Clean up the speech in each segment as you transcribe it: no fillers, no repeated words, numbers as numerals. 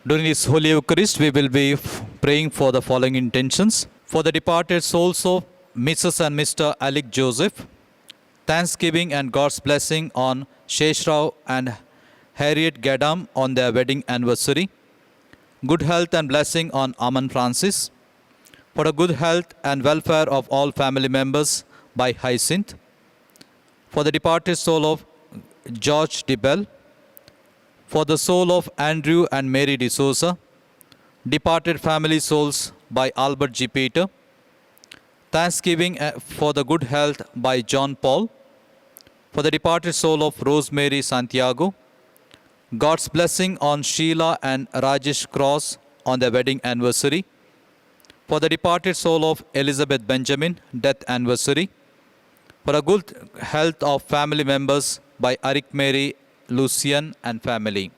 During this Holy Eucharist, we will be praying for the following intentions. For the departed souls of Mrs. and Mr. Alec Joseph, thanksgiving and God's blessing on Sheshrao and Harriet Gadam on their wedding anniversary. Good health and blessing on Aman Francis. For the good health and welfare of all family members by Hyacinth. For the departed soul of George DeBell. For the soul of Andrew and Mary D'Souza. Departed family souls by Albert G. Peter. Thanksgiving for the good health by John Paul. For the departed soul of Rosemary Santiago. God's blessing on Sheila and Rajesh Cross on their wedding anniversary. For the departed soul of Elizabeth Benjamin, death anniversary. For a good health of family members by Eric Mary, Lucian and family.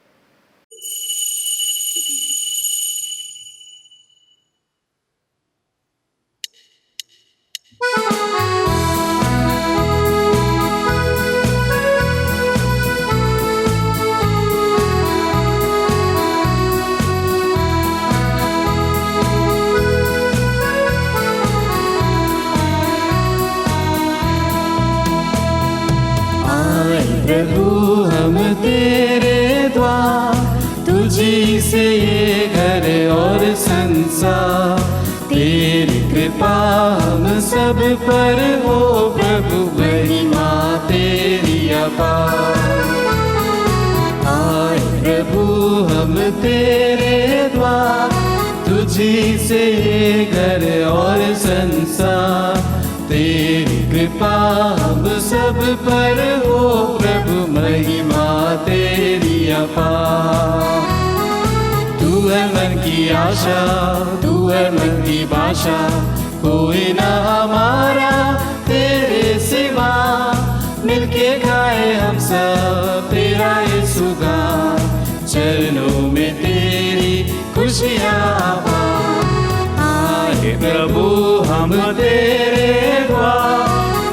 प्रभु हम तेरे द्वार, तुझी से ये घर और संसार, तेरी कृपा हम सब पर हो प्रभु, महिमा तेरी अपार। आए प्रभु हम तेरे द्वार, तुझी से ये घर और संसार, तेरी कृपा हम सब पर हो प्रभु, महिमा तेरी अपार। तू है मन की आशा, तू है मन की भाषा, कोई ना हमारा तेरे सिवा, मिलके गाए हम सब तेरा यीशु गान, चरणों में तेरी खुशियाँ आए प्रभु हम तेरे द्वार,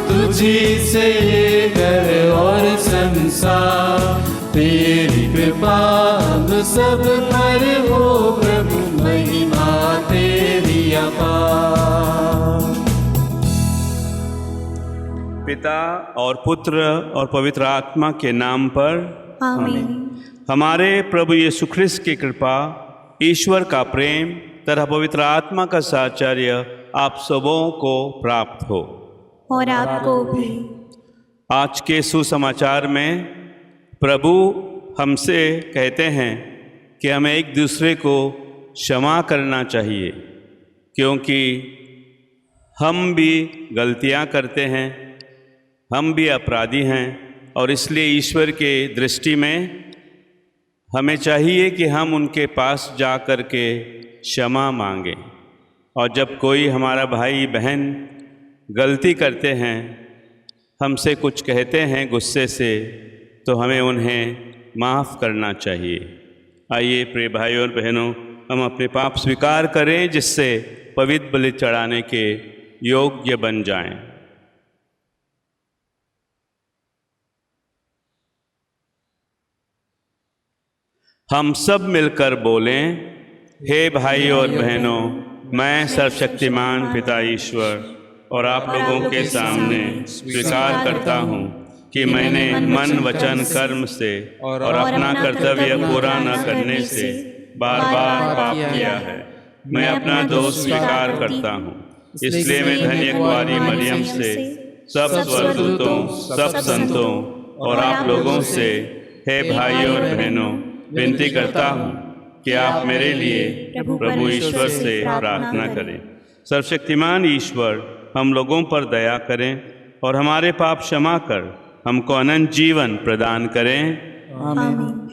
तुझी से ये घर और संसार, तेरी कृपा हम सब पर हो प्रभु, महिमा तेरी अपार। पिता और पुत्र और पवित्र आत्मा के नाम पर आमीन। हमारे प्रभु यीशु ख्रिस्त की कृपा, ईश्वर का प्रेम तथा पवित्र आत्मा का साहचर्य आप सबों को प्राप्त हो और आपको भी। आज के सुसमाचार में प्रभु हमसे कहते हैं कि हमें एक दूसरे को क्षमा करना चाहिए, क्योंकि हम भी गलतियां करते हैं, हम भी अपराधी हैं, और इसलिए ईश्वर के दृष्टि में हमें चाहिए कि हम उनके पास जा कर के क्षमा मांगें। और जब कोई हमारा भाई बहन गलती करते हैं, हमसे कुछ कहते हैं गुस्से से, तो हमें उन्हें माफ़ करना चाहिए। आइए प्रिय भाइयों और बहनों, हम अपने पाप स्वीकार करें, जिससे पवित्र बलि चढ़ाने के योग्य बन जाएं। हम सब मिलकर बोलें, हे भाई और बहनों, मैं सर्वशक्तिमान पिता ईश्वर और आप लोगों के सामने स्वीकार करता हूँ कि मैंने मन वचन कर्म से और अपना कर्तव्य पूरा न करने से बार बार पाप किया है। मैं अपना दोष स्वीकार करता हूँ, इसलिए मैं धन्य कुंवारी मरियम से, सब स्वर्गदूतों, सब संतों और आप लोगों से, हे भाइयों और बहनों, विनती करता हूँ कि आप मेरे लिए प्रभु ईश्वर से प्रार्थना करें। सर्वशक्तिमान ईश्वर हम लोगों पर दया करें और हमारे पाप क्षमा कर हमको अनंत जीवन प्रदान करें। आमीन।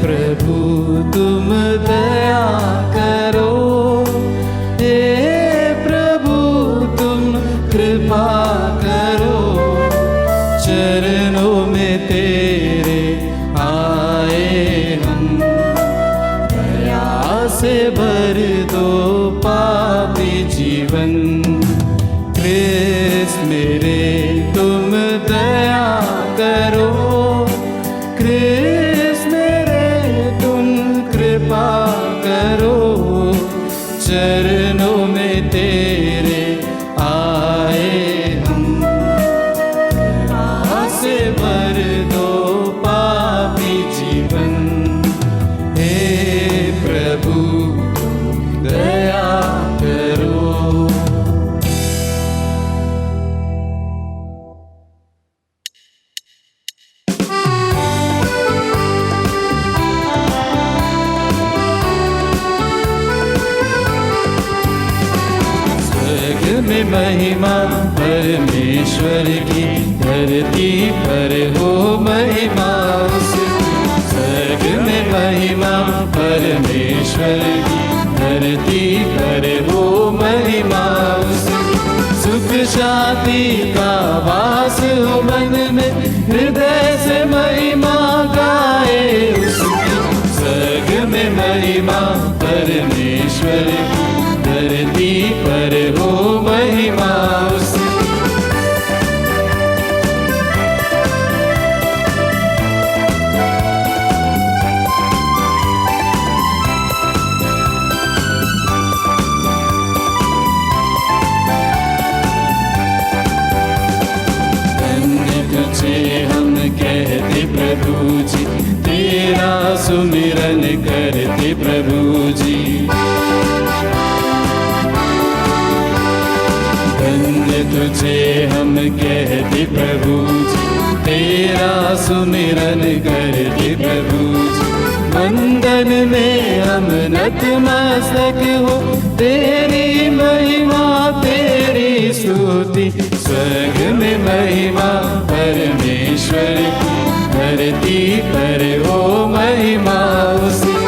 प्रभु तुम दया करो, हे प्रभु तुम कृपा करो, महिमा परमेश्वर की, धरती पर हो महिमा उसकी। स्वर्ग में महिमा परमेश्वर की, धरती पर हो महिमा उसकी। सुख शांति का वास हो मन में, हृदय से महिमा गाए उसकी। स्वर्ग में महिमा परमेश्वर की, धरती पर हो महिमा उसकी। हम कहते प्रभु जी, तेरा सुमिरन करते प्रभु जी। धन्य तुझे हम कहते प्रभु जी, तेरा सुमिरन करते प्रभु जी। वंदन में हम नतमस्तक हो, तेरी महिमा तेरी स्तुति। स्वर्ग में महिमा परमेश्वर की, धरती पर हो महिमा उसकी।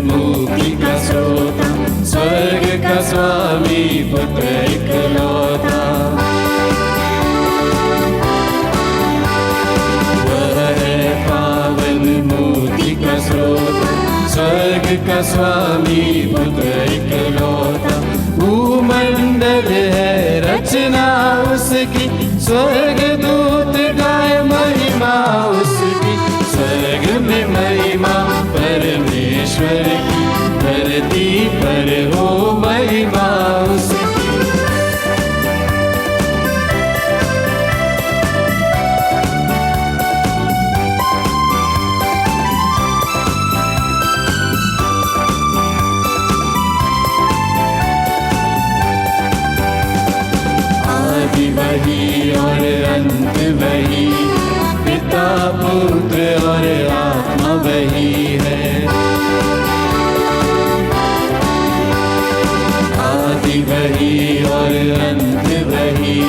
मुक्ति का स्रोता, स्वर्ग का स्वामी पुत्र इकलौता। वह है पावन मुक्ति का स्रोता, स्वर्ग का स्वामी पुत्र इकलौता। भूमंडल है रचना उसकी, स्वर्ग दूत गाए महिमा उसकी। स्वर्ग में महिमा परमेश्वर की, धरती पर हो महिमा उसकी। आदि वही और अंत वही, पिता पुत्र और आत्मा वही है। आदि वही और अंत वही,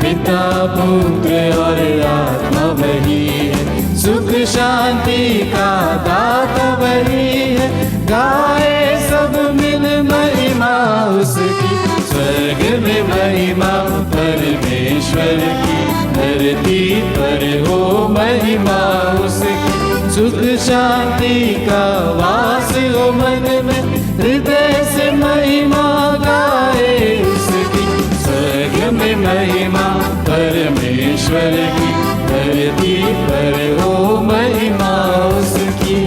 पिता पुत्र और आत्मा वही है। सुख शांति का दाता वही है, गाए सब मिल महिमा उसकी। स्वर्ग में महिमा परमेश्वर की, धरती पर हो महिमा उसकी। सुख शांति का वास हो मन में, हृदय से महिमा गाए उसकी। स्वर्ग में महिमा परमेश्वर की, धरती पर हो महिमा उसकी।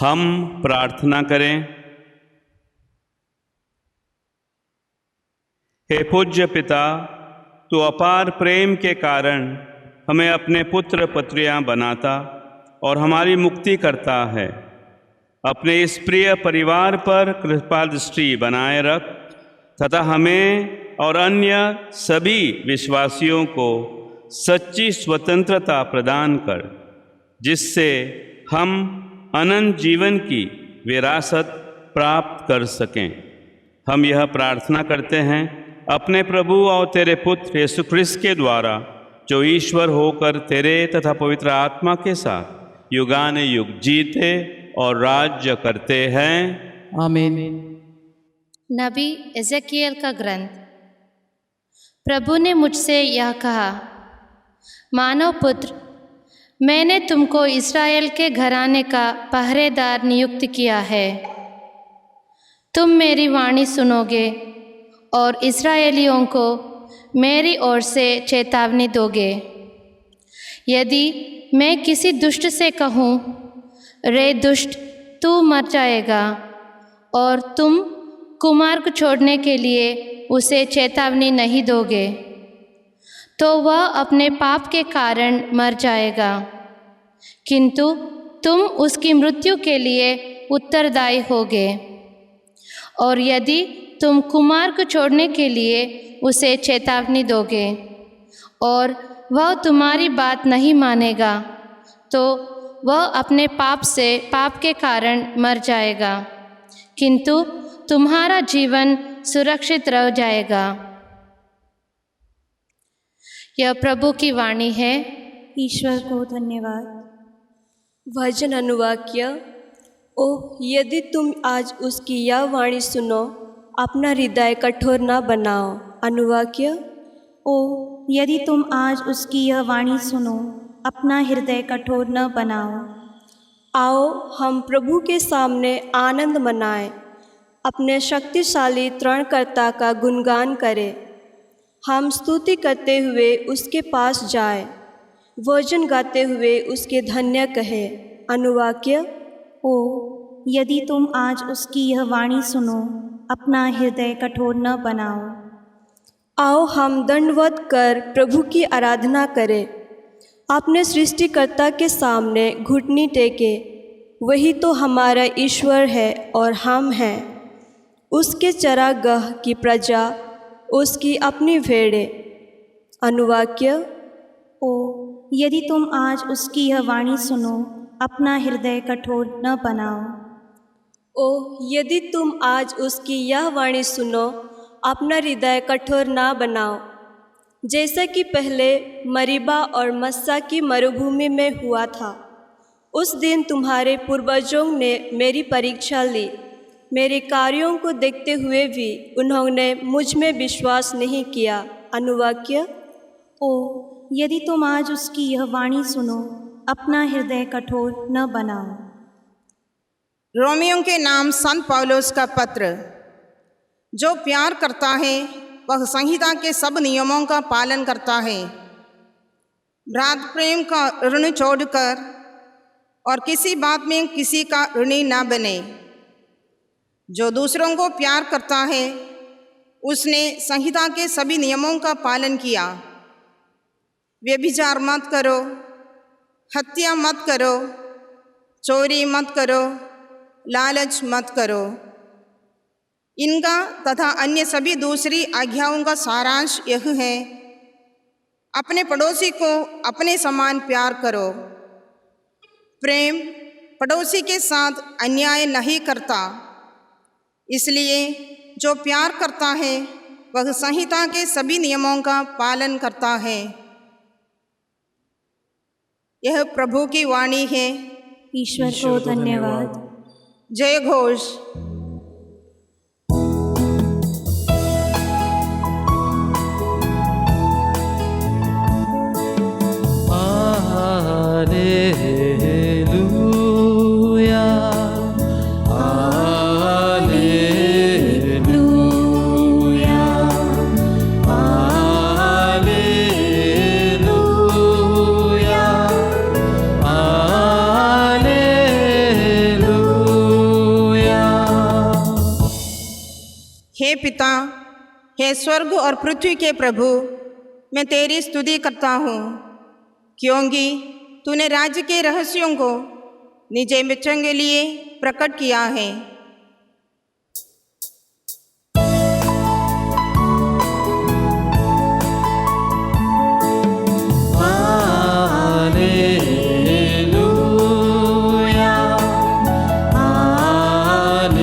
हम प्रार्थना करें। हे पूज्य पिता, तू अपार प्रेम के कारण हमें अपने पुत्र पुत्रियां बनाता और हमारी मुक्ति करता है। अपने इस प्रिय परिवार पर कृपा दृष्टि बनाए रख तथा हमें और अन्य सभी विश्वासियों को सच्ची स्वतंत्रता प्रदान कर, जिससे हम अनंत जीवन की विरासत प्राप्त कर सकें। हम यह प्रार्थना करते हैं अपने प्रभु और तेरे पुत्र यीशु ख्रिस्त के द्वारा, जो ईश्वर होकर तेरे तथा पवित्र आत्मा के साथ युगान युग जीते और राज्य करते हैं। आमीन। नबी एजेकियल का ग्रंथ। प्रभु ने मुझसे यह कहा, मानव पुत्र, मैंने तुमको इस्राएल के घराने का पहरेदार नियुक्त किया है। तुम मेरी वाणी सुनोगे और इस्राएलियों को मेरी ओर से चेतावनी दोगे। यदि मैं किसी दुष्ट से कहूँ, रे दुष्ट, तू मर जाएगा, और तुम कुमार्ग छोड़ने के लिए उसे चेतावनी नहीं दोगे, तो वह अपने पाप के कारण मर जाएगा। किंतु तुम उसकी मृत्यु के लिए उत्तरदायी होगे। और यदि तुम कुमार को छोड़ने के लिए उसे चेतावनी दोगे और वह तुम्हारी बात नहीं मानेगा, तो वह अपने पाप के कारण मर जाएगा, किंतु तुम्हारा जीवन सुरक्षित रह जाएगा। यह प्रभु की वाणी है। ईश्वर को धन्यवाद। भजन अनुवाक्य। ओह, यदि तुम आज उसकी यह वाणी सुनो, अपना हृदय कठोर न बनाओ। अनुवाक्य। ओ यदि तुम आज उसकी यह वाणी सुनो, अपना हृदय कठोर न बनाओ। आओ हम प्रभु के सामने आनंद मनाएं, अपने शक्तिशाली त्रणकर्ता का गुणगान करें। हम स्तुति करते हुए उसके पास जाएं, भजन गाते हुए उसके धन्य कहें। अनुवाक्य। ओ यदि तुम आज उसकी यह वाणी सुनो, अपना हृदय कठोर न बनाओ। आओ हम दंडवत कर प्रभु की आराधना करें, अपने सृष्टिकर्ता के सामने घुटनी टेके। वही तो हमारा ईश्वर है और हम हैं उसके चरागाह की प्रजा, उसकी अपनी भेड़ें। अनुवाक्य। ओ यदि तुम आज उसकी यह वाणी सुनो, अपना हृदय कठोर न बनाओ। ओ यदि तुम आज उसकी यह वाणी सुनो, अपना हृदय कठोर ना बनाओ, जैसा कि पहले मरीबा और मस्सा की मरुभूमि में हुआ था। उस दिन तुम्हारे पूर्वजों ने मेरी परीक्षा ली, मेरे कार्यों को देखते हुए भी उन्होंने मुझ में विश्वास नहीं किया। अनुवाक्य। ओ यदि तुम आज उसकी यह वाणी सुनो, अपना हृदय कठोर न बनाओ। रोमियों के नाम संत पौलुस का पत्र। जो प्यार करता है वह संहिता के सब नियमों का पालन करता है। भ्रात प्रेम का ऋण छोड़कर और किसी बात में किसी का ऋणी ना बने। जो दूसरों को प्यार करता है उसने संहिता के सभी नियमों का पालन किया। व्यभिचार मत करो, हत्या मत करो, चोरी मत करो, लालच मत करो। इनका तथा अन्य सभी दूसरी आज्ञाओं का सारांश यह है, अपने पड़ोसी को अपने समान प्यार करो। प्रेम पड़ोसी के साथ अन्याय नहीं करता, इसलिए जो प्यार करता है वह संहिता के सभी नियमों का पालन करता है। यह प्रभु की वाणी है। ईश्वर को धन्यवाद। जय घोष। Hallelujah, hallelujah, hallelujah, hallelujah. हे पिता, हे स्वर्ग और पृथ्वी के प्रभु, मैं तेरी स्तुति करता हूँ, क्योंकि तूने राज्य के रहस्यों को निज बच्चों के लिए प्रकट किया है। Hallelujah, hallelujah,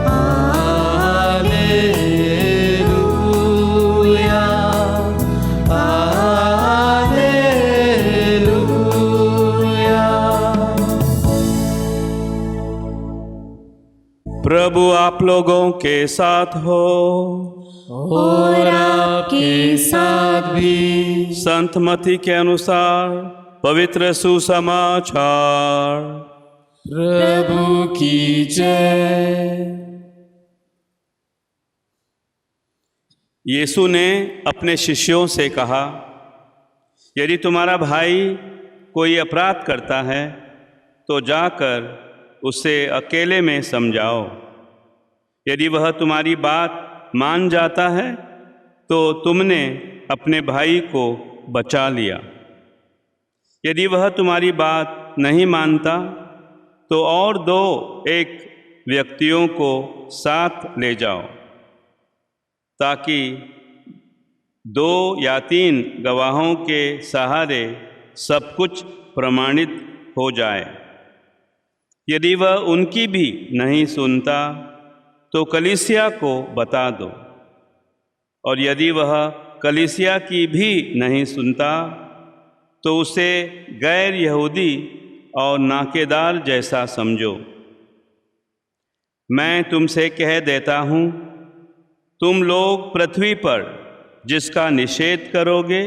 hallelujah, hallelujah. प्रभु आप लोगों के साथ हो। और आपके साथ भी। संत मत्ती के अनुसार पवित्र सुसमाचार। प्रभु की जय। यीशु ने अपने शिष्यों से कहा, यदि तुम्हारा भाई कोई अपराध करता है तो जाकर उसे अकेले में समझाओ। यदि वह तुम्हारी बात मान जाता है तो तुमने अपने भाई को बचा लिया। यदि वह तुम्हारी बात नहीं मानता तो और 2-1 व्यक्तियों को साथ ले जाओ, ताकि 2 या 3 गवाहों के सहारे सब कुछ प्रमाणित हो जाए। यदि वह उनकी भी नहीं सुनता तो कलीसिया को बता दो, और यदि वह कलीसिया की भी नहीं सुनता तो उसे गैर यहूदी और नाकेदार जैसा समझो। मैं तुमसे कह देता हूँ, तुम लोग पृथ्वी पर जिसका निषेध करोगे,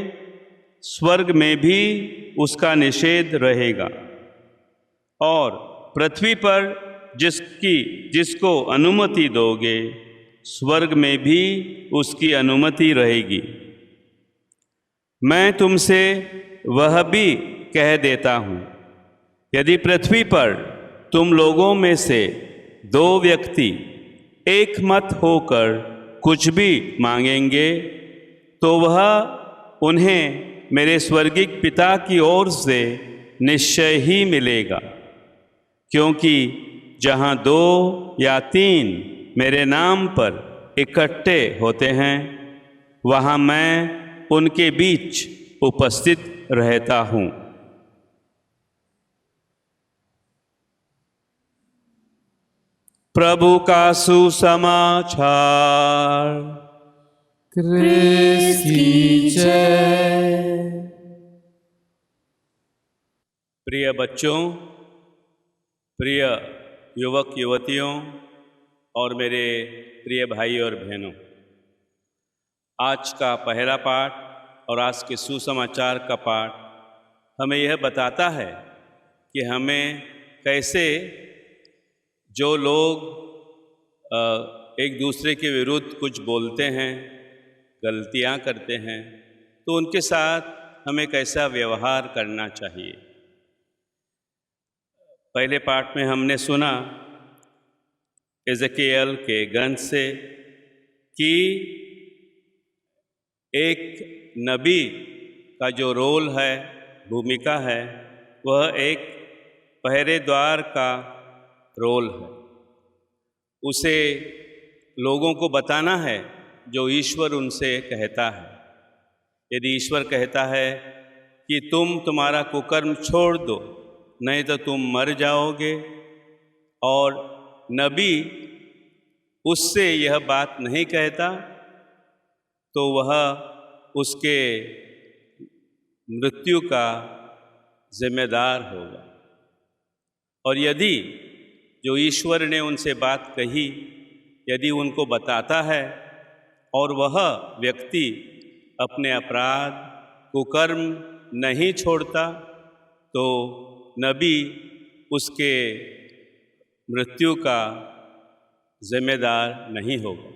स्वर्ग में भी उसका निषेध रहेगा, और पृथ्वी पर जिसको अनुमति दोगे, स्वर्ग में भी उसकी अनुमति रहेगी। मैं तुमसे वह भी कह देता हूँ, यदि पृथ्वी पर तुम लोगों में से 2 व्यक्ति एक मत होकर कुछ भी मांगेंगे तो वह उन्हें मेरे स्वर्गिक पिता की ओर से निश्चय ही मिलेगा। क्योंकि जहाँ 2 या 3 मेरे नाम पर इकट्ठे होते हैं, वहाँ मैं उनके बीच उपस्थित रहता हूँ। प्रभु का सुसमाचार। क्रिस्त की जय। प्रिय बच्चों, प्रिय युवक युवतियों और मेरे प्रिय भाई और बहनों, आज का पहला पाठ और आज के सुसमाचार का पाठ हमें यह बताता है कि हमें कैसे जो लोग एक दूसरे के विरुद्ध कुछ बोलते हैं, गलतियां करते हैं, तो उनके साथ हमें कैसा व्यवहार करना चाहिए। पहले पाठ में हमने सुना एजेकियल के ग्रंथ से कि एक नबी का जो रोल है, भूमिका है, वह एक पहरेदार का रोल है। उसे लोगों को बताना है जो ईश्वर उनसे कहता है। यदि ईश्वर कहता है कि तुम्हारा कुकर्म छोड़ दो, नहीं तो तुम मर जाओगे, और नबी उससे यह बात नहीं कहता, तो वह उसके मृत्यु का जिम्मेदार होगा। और यदि जो ईश्वर ने उनसे बात कही, यदि उनको बताता है और वह व्यक्ति अपने अपराध कुकर्म नहीं छोड़ता, तो नबी उसके मृत्यु का जिम्मेदार नहीं होगा।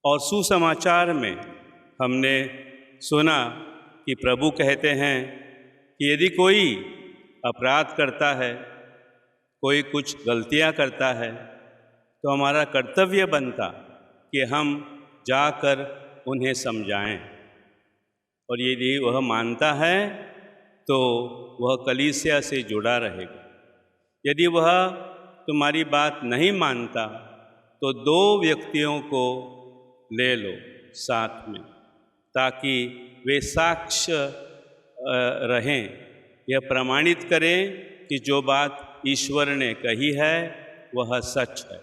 और सुसमाचार में हमने सुना कि प्रभु कहते हैं कि यदि कोई अपराध करता है, कोई कुछ गलतियां करता है, तो हमारा कर्तव्य बनता कि हम जाकर उन्हें समझाएं, और यदि वह मानता है तो वह कलीसिया से जुड़ा रहेगा। यदि वह तुम्हारी बात नहीं मानता तो 2 व्यक्तियों को ले लो साथ में, ताकि वे साक्ष्य रहें, यह प्रमाणित करें कि जो बात ईश्वर ने कही है वह सच है।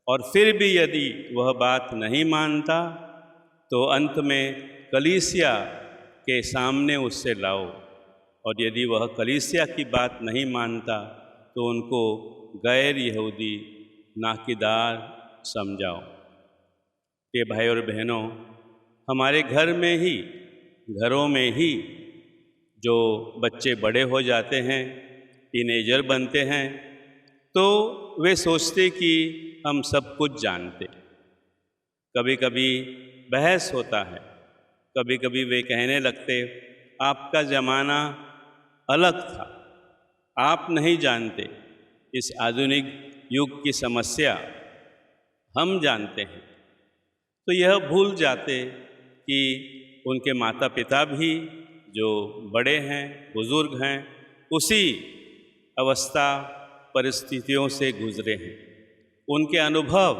और फिर भी यदि वह बात नहीं मानता तो अंत में कलीसिया के सामने उससे लाओ, और यदि वह कलीसिया की बात नहीं मानता तो उनको गैर यहूदी नाकीदार समझाओ। ये भाई और बहनों, हमारे घरों में ही जो बच्चे बड़े हो जाते हैं, टीनेजर बनते हैं, तो वे सोचते कि हम सब कुछ जानते। कभी कभी बहस होता है, कभी कभी वे कहने लगते आपका ज़माना अलग था, आप नहीं जानते, इस आधुनिक युग की समस्या हम जानते हैं। तो यह भूल जाते कि उनके माता पिता भी जो बड़े हैं, बुज़ुर्ग हैं, उसी अवस्था परिस्थितियों से गुज़रे हैं। उनके अनुभव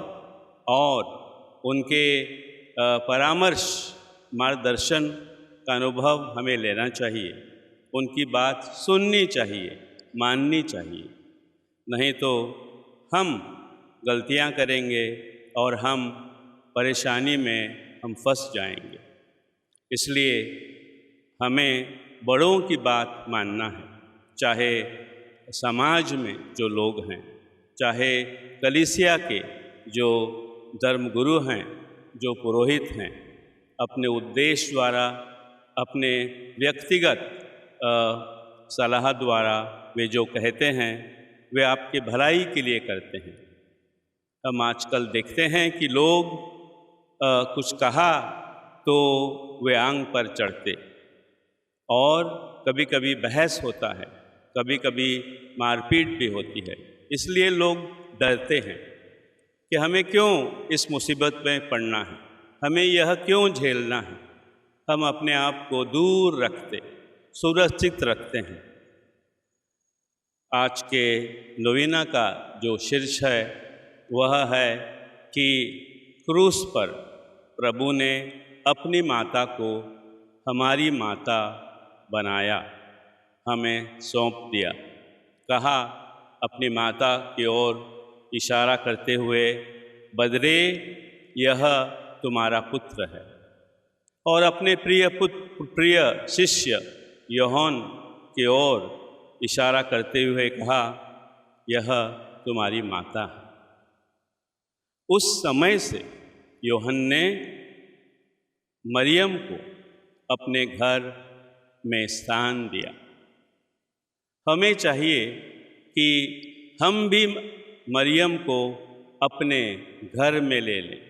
और उनके परामर्श, मार्गदर्शन का अनुभव हमें लेना चाहिए। उनकी बात सुननी चाहिए, माननी चाहिए। नहीं तो हम गलतियां करेंगे और हम परेशानी में हम फंस जाएंगे। इसलिए हमें बड़ों की बात मानना है, चाहे समाज में जो लोग हैं, चाहे कलीसिया के जो धर्मगुरु हैं, जो पुरोहित हैं, अपने उद्देश्य द्वारा, अपने व्यक्तिगत सलाह द्वारा वे जो कहते हैं वे आपके भलाई के लिए करते हैं। हम आजकल देखते हैं कि लोग कुछ कहा तो वे आंग पर चढ़ते और कभी कभी बहस होता है, कभी कभी मारपीट भी होती है। इसलिए लोग डरते हैं कि हमें क्यों इस मुसीबत में पड़ना है, हमें यह क्यों झेलना है। हम अपने आप को दूर रखते, सुरक्षित रखते हैं। आज के नवीना का जो शीर्ष है वह है कि क्रूस पर प्रभु ने अपनी माता को हमारी माता बनाया, हमें सौंप दिया। कहा अपनी माता की ओर इशारा करते हुए, बदरे यह तुम्हारा पुत्र है। और अपने प्रिय शिष्य यूहन्ना की ओर इशारा करते हुए कहा, यह तुम्हारी माता है। उस समय से यूहन्ना ने मरियम को अपने घर में स्थान दिया। हमें चाहिए कि हम भी मरियम को अपने घर में ले लें,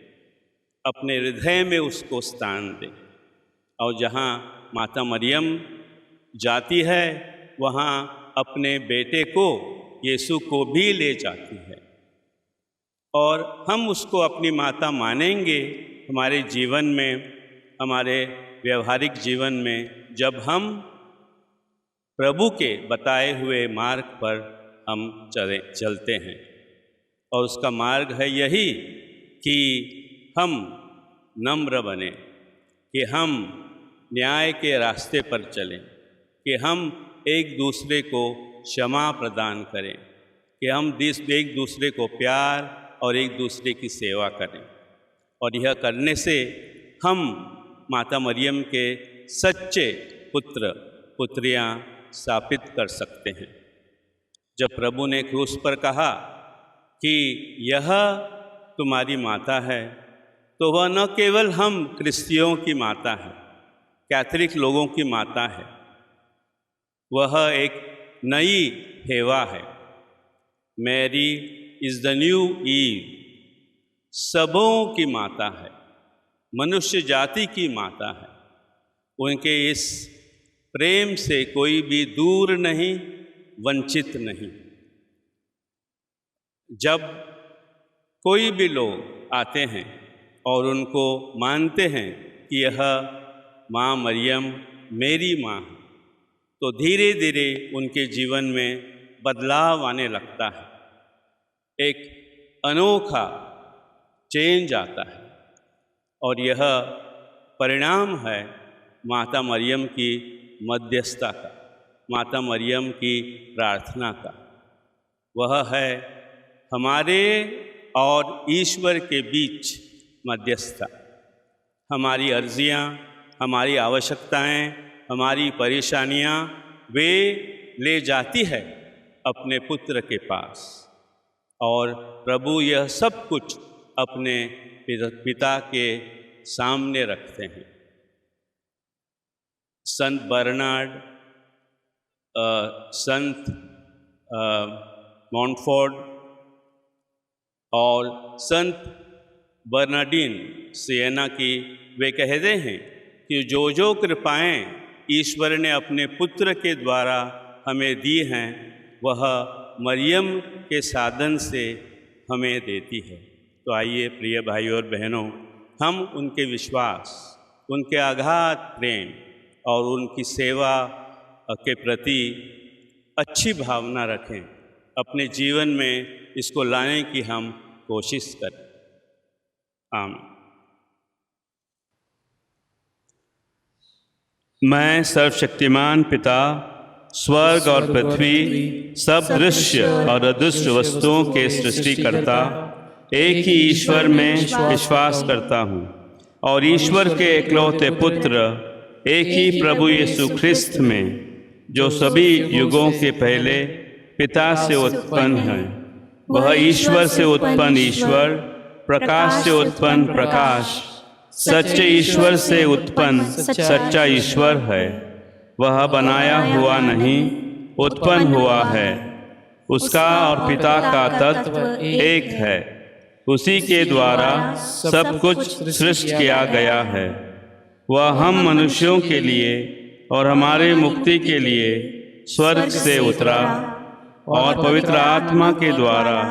अपने हृदय में उसको स्थान दें। और जहाँ माता मरियम जाती है वहाँ अपने बेटे को, यीशु को भी ले जाती है। और हम उसको अपनी माता मानेंगे हमारे जीवन में, हमारे व्यवहारिक जीवन में, जब हम प्रभु के बताए हुए मार्ग पर हम चलते हैं। और उसका मार्ग है यही कि हम नम्र बने, कि हम न्याय के रास्ते पर चलें, कि हम एक दूसरे को क्षमा प्रदान करें, कि हम एक दूसरे को प्यार और एक दूसरे की सेवा करें। और यह करने से हम माता मरियम के सच्चे पुत्र पुत्रियां स्थापित कर सकते हैं। जब प्रभु ने क्रूस पर कहा कि यह तुम्हारी माता है, तो वह न केवल हम क्रिश्चियों की माता है, कैथोलिक लोगों की माता है, वह एक नई हेवा है। Mary is the new Eve, सबों की माता है, मनुष्य जाति की माता है। उनके इस प्रेम से कोई भी दूर नहीं, वंचित नहीं। जब कोई भी लोग आते हैं और उनको मानते हैं कि यह माँ मरियम मेरी माँ है, तो धीरे धीरे उनके जीवन में बदलाव आने लगता है, एक अनोखा चेंज आता है। और यह परिणाम है माता मरियम की मध्यस्थता का, माता मरियम की प्रार्थना का। वह है हमारे और ईश्वर के बीच मध्यस्थता। हमारी अर्जियाँ, हमारी आवश्यकताएं, हमारी परेशानियां वे ले जाती है अपने पुत्र के पास, और प्रभु यह सब कुछ अपने पिता के सामने रखते हैं। संत बर्नार्ड, संत मॉन्टफोर्ड और संत बर्नार्डिन सिएना की वे कहते हैं कि जो कृपाएं ईश्वर ने अपने पुत्र के द्वारा हमें दी हैं, वह मरियम के साधन से हमें देती है। तो आइए प्रिय भाइयों और बहनों, हम उनके विश्वास, उनके अगाध प्रेम और उनकी सेवा के प्रति अच्छी भावना रखें। अपने जीवन में इसको लाने की हम कोशिश करें। आमीन। मैं सर्वशक्तिमान पिता, स्वर्ग और पृथ्वी, सब दृश्य और अदृश्य वस्तुओं के सृष्टिकर्ता एक ही ईश्वर में विश्वास करता हूँ और ईश्वर के इकलौते पुत्र एक ही प्रभु यीशु ख्रिस्त में, जो सभी युगों के पहले पिता से उत्पन्न है, वह ईश्वर से उत्पन्न ईश्वर, प्रकाश से उत्पन्न प्रकाश, सच्चे ईश्वर से उत्पन्न सच्चा ईश्वर है। वह बनाया हुआ नहीं, उत्पन्न हुआ है। उसका और पिता का तत्व एक है। उसी के द्वारा सब कुछ सृष्टि किया गया है। वह हम मनुष्यों के लिए और हमारे मुक्ति के लिए स्वर्ग से उतरा और पवित्र आत्मा के द्वारा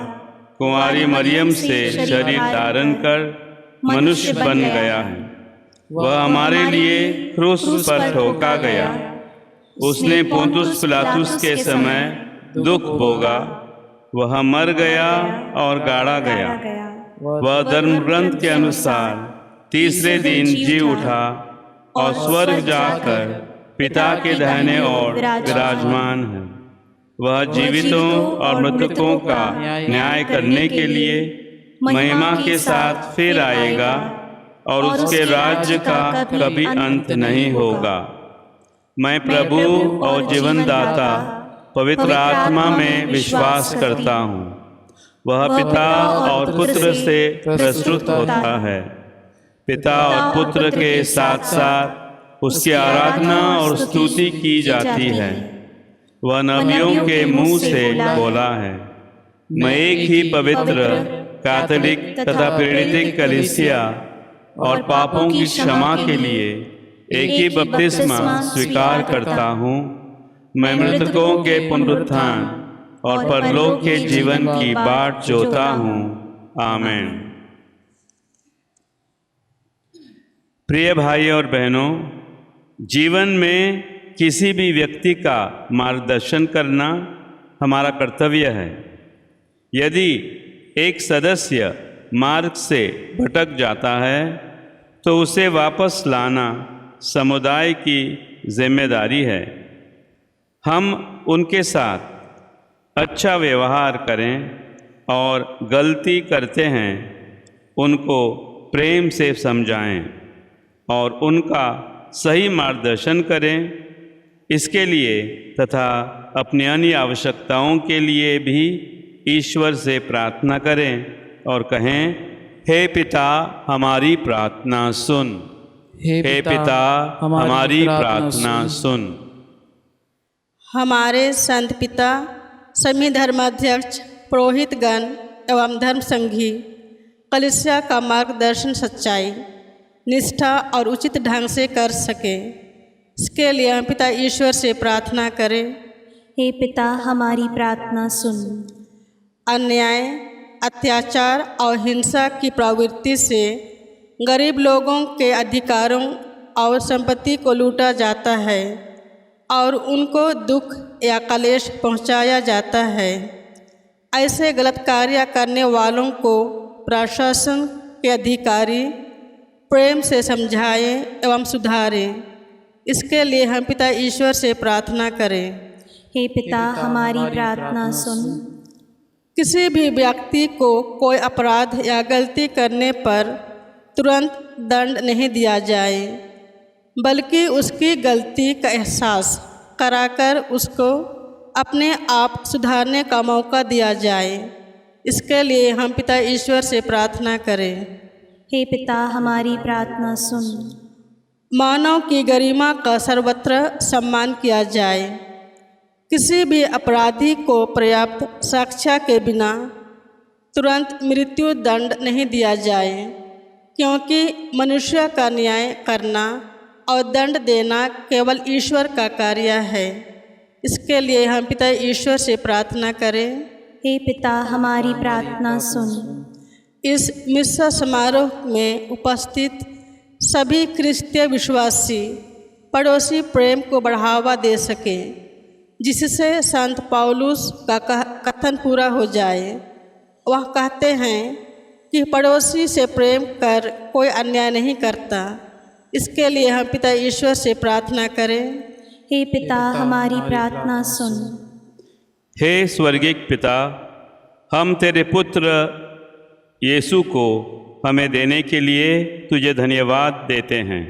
कुंवारी मरियम से शरीर धारण कर मनुष्य बन गया है। वह हमारे लिए क्रूस पर ठोका गया। उसने पोंतुस पिलातुस के समय दुख भोगा। वह मर गया और गाड़ा गया। वह धर्म ग्रंथ के अनुसार तीसरे दिन जी उठा और स्वर्ग जाकर पिता के दाहिने ओर विराजमान है। वह जीवितों और मृतकों का न्याय करने के लिए महिमा के साथ फिर आएगा और उसके राज्य का कभी अंत नहीं होगा। मैं प्रभु और जीवनदाता पवित्र आत्मा में विश्वास करता हूँ। वह पिता और पुत्र से प्रस्तुत होता है। पिता और पुत्र के साथ साथ उसकी आराधना और स्तुति की जाती है। वह नबियों के मुंह से बोला है। मैं एक ही पवित्र, कैथोलिक तथा प्रेरित कलीसिया और पापों की क्षमा के लिए एक ही बपतिस्मा स्वीकार करता हूँ। मैं मृतकों के पुनरुत्थान और परलोक के जीवन की बाट जोता हूँ। आमीन। प्रिय भाई और बहनों, जीवन में किसी भी व्यक्ति का मार्गदर्शन करना हमारा कर्तव्य है। यदि एक सदस्य मार्ग से भटक जाता है तो उसे वापस लाना समुदाय की जिम्मेदारी है। हम उनके साथ अच्छा व्यवहार करें और गलती करते हैं उनको प्रेम से समझाएं और उनका सही मार्गदर्शन करें। इसके लिए तथा अपनी अन्य आवश्यकताओं के लिए भी ईश्वर से प्रार्थना करें और कहें, हे पिता हमारी प्रार्थना सुन। हे पिता हमारी प्रार्थना सुन। हमारे संत पिता, सभी धर्माध्यक्ष, पुरोहितगण एवं धर्म संघी कलीसिया का मार्गदर्शन सच्चाई, निष्ठा और उचित ढंग से कर सके, इसके लिए हम पिता ईश्वर से प्रार्थना करें। हे पिता हमारी प्रार्थना सुन। अन्याय, अत्याचार और हिंसा की प्रवृत्ति से गरीब लोगों के अधिकारों और संपत्ति को लूटा जाता है और उनको दुख या क्लेश पहुंचाया जाता है। ऐसे गलत कार्य करने वालों को प्रशासन के अधिकारी प्रेम से समझाएं एवं सुधारें। इसके लिए हम पिता ईश्वर से प्रार्थना करें। हे पिता हमारी प्रार्थना सुन। किसी भी व्यक्ति को कोई अपराध या गलती करने पर तुरंत दंड नहीं दिया जाए, बल्कि उसकी गलती का एहसास कराकर उसको अपने आप सुधारने का मौका दिया जाए। इसके लिए हम पिता ईश्वर से प्रार्थना करें। हे पिता हमारी प्रार्थना सुन। मानव की गरिमा का सर्वत्र सम्मान किया जाए। किसी भी अपराधी को पर्याप्त साक्ष्य के बिना तुरंत मृत्यु दंड नहीं दिया जाए, क्योंकि मनुष्य का न्याय करना और दंड देना केवल ईश्वर का कार्य है। इसके लिए हम पिता ईश्वर से प्रार्थना करें। हे पिता हमारी प्रार्थना सुन। इस मिस्सा समारोह में उपस्थित सभी क्रिस्तीय विश्वासी पड़ोसी प्रेम को बढ़ावा दे सकें, जिससे संत पौलुस का कथन पूरा हो जाए। वह कहते हैं कि पड़ोसी से प्रेम कर कोई अन्याय नहीं करता। इसके लिए हम पिता ईश्वर से प्रार्थना करें। हे पिता, हमारी प्रार्थना सुन। हे स्वर्गीय पिता, हम तेरे पुत्र यीशु को हमें देने के लिए तुझे धन्यवाद देते हैं,